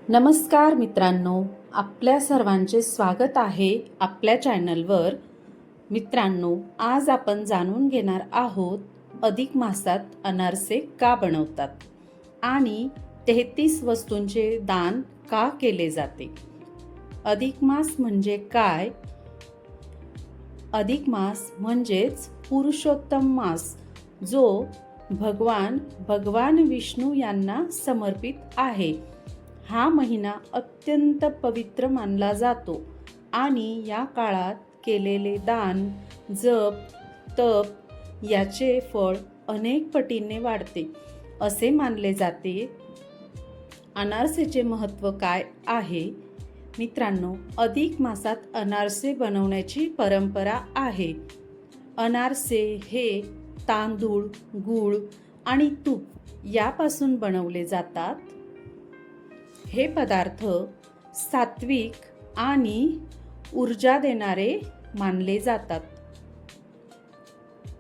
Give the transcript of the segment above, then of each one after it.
नमस्कार मित्रांनो, आपल्या सर्वांचे स्वागत आहे आपल्या चॅनलवर. मित्रांनो, आज आपण जाणून घेणार आहोत अधिक मासात अनारसे का बनवतात आणि 33 वस्तूंचे दान का केले जाते. अधिक मास म्हणजे काय? अधिक मास म्हणजेच पुरुषोत्तम मास, जो भगवान विष्णू यांना समर्पित आहे. हा महिना अत्यंत पवित्र मानला जातो आणि या काळात केलेले दान, जप, तप याचे फळ अनेक पटीने वाढते असे मानले जाते. अनारसेचे महत्त्व काय आहे? मित्रांनो, अधिक मासात अनारसे बनवण्याची परंपरा आहे. अनारसे हे तांदूळ, गूळ आणि तूप यापासून बनवले जातात. हे पदार्थ सात्विक आणि ऊर्जा देणारे मानले जातात.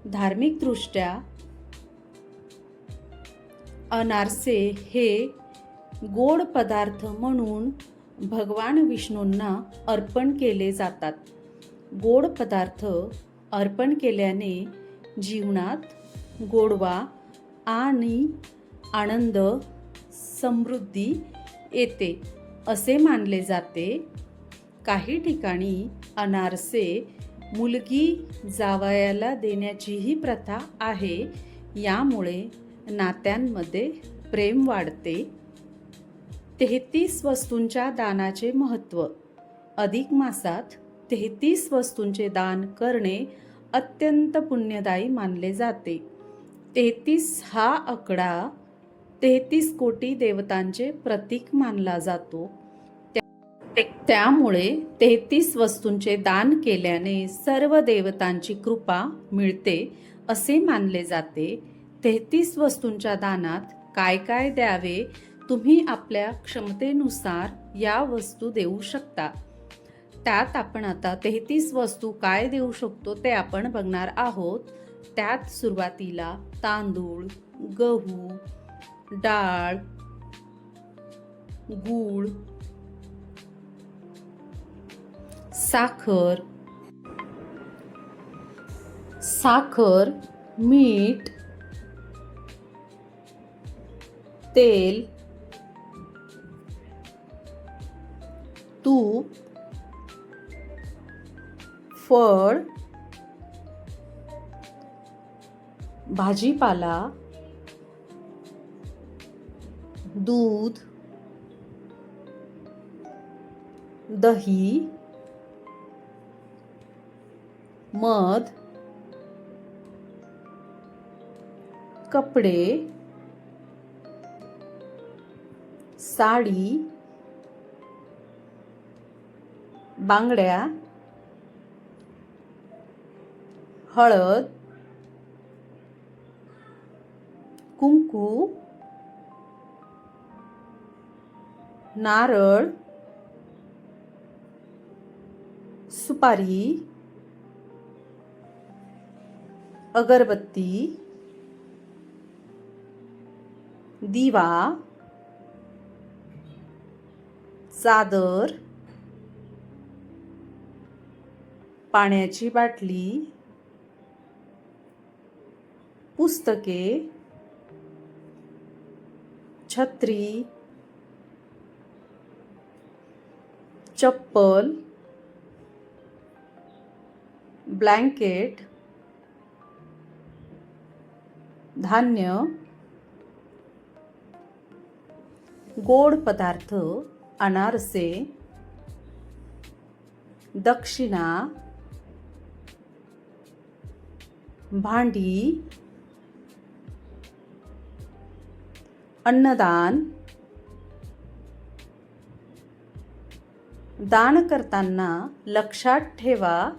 धार्मिकदृष्ट्या अनारसे हे गोड पदार्थ म्हणून भगवान विष्णूंना अर्पण केले जातात. गोड पदार्थ अर्पण केल्याने जीवनात गोडवा आणि आनंद, समृद्धी येते असे मानले जाते. काही ठिकाणी अनारसे मुलगी जावयाला देण्याचीही प्रथा आहे. यामुळे नात्यांमध्ये प्रेम वाढते. 33 वस्तूंच्या दानाचे महत्त्व. अधिक मासात 33 वस्तूंचे दान करणे अत्यंत पुण्यदायी मानले जाते. 33 हा आकडा 33 कोटी देवतांचे प्रतीक मानला जातो. त्यामुळे 33 वस्तूंचे दान केल्याने सर्व देवतांची कृपा मिळते असे मानले जाते. 33 वस्तूंच्या दानात काय काय द्यावे? तुम्ही आपल्या क्षमतेनुसार या वस्तू देऊ शकता. त्यात आपण आता 33 वस्तू काय देऊ शकतो ते आपण बघणार आहोत. त्यात सुरुवातीला तांदूळ, गहू, डाळ, गूळ, साखर, मीठ, तेल, तूप, फळ, भाजीपाला, दूध, दही, मध, कपडे, साडी, बांगड्या, हळद, कुंकू, नारळ, सुपारी, अगरबत्ती, दिवा, चादर, पाण्याची बाटली, पुस्तके, छत्री, चप्पल, ब्लँकेट, धान्य, गोड पदार्थ, अनारसे, दक्षिणा, भांडी, अन्नदान. दान करताना लक्षात ठेवा,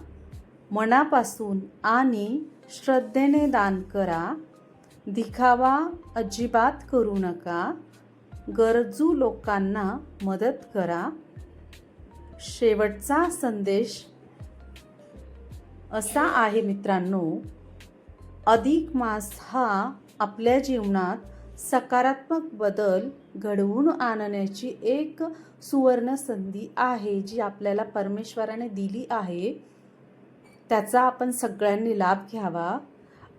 मनापासून आणि श्रद्धेने दान करा. दिखावा अजिबात करू नका. गरजू लोकांना मदत करा. शेवटचा संदेश असा आहे मित्रांनो, अधिक मास हा आपल्या जीवनात सकारात्मक बदल घडवून आणण्याची एक सुवर्ण संधी आहे, जी आपल्याला परमेश्वराने दिली आहे. त्याचा आपण सगळ्यांनी लाभ घ्यावा.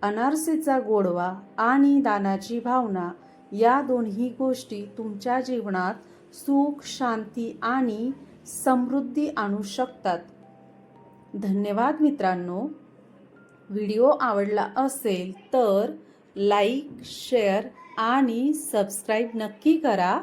अनारसेचा गोडवा आणि दानाची भावना या दोन्ही गोष्टी तुमच्या जीवनात सुख, शांती आणि समृद्धी आणू शकतात. धन्यवाद मित्रांनो. व्हिडिओ आवडला असेल तर लाईक, शेअर आणि सबस्क्राईब नक्की करा.